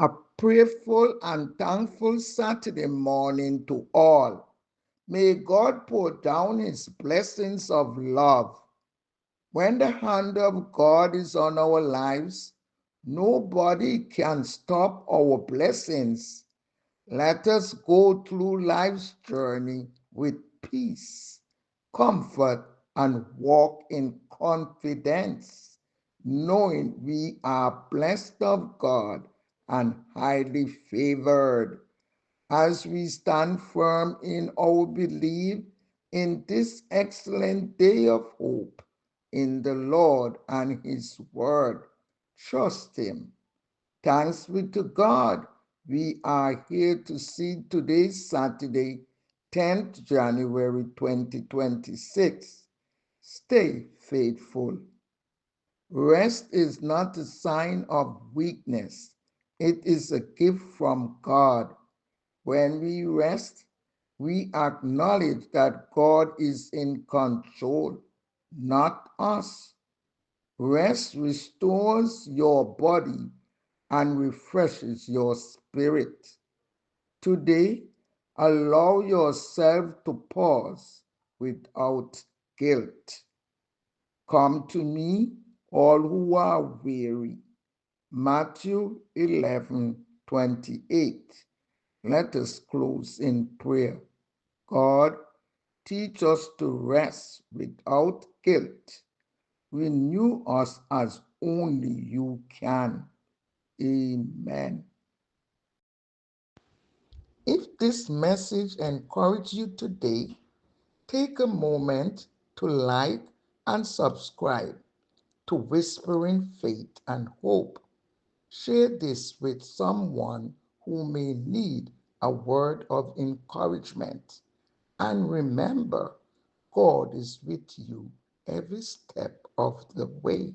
A prayerful and thankful Saturday morning to all. May God pour down his blessings of love. When the hand of God is on our lives, nobody can stop our blessings. Let us go through life's journey with peace, comfort, and walk in confidence, knowing we are blessed of God and highly favored. As we stand firm in our belief in this excellent day of hope in the Lord and his word, trust him. Thanks be to God. We are here to see today's Saturday, 10th January 2026. Stay faithful. Rest is not a sign of weakness. It is a gift from God. When we rest, we acknowledge that God is in control, not us. Rest restores your body and refreshes your spirit. Today, allow yourself to pause without guilt. Come to me, all who are weary. Matthew 11:28. Let us close in prayer. God, teach us to rest without guilt. Renew us as only you can. Amen. If this message encouraged you today, take a moment to like and subscribe to Whispering Faith and Hope. Share this with someone who may need a word of encouragement. And remember, God is with you every step of the way.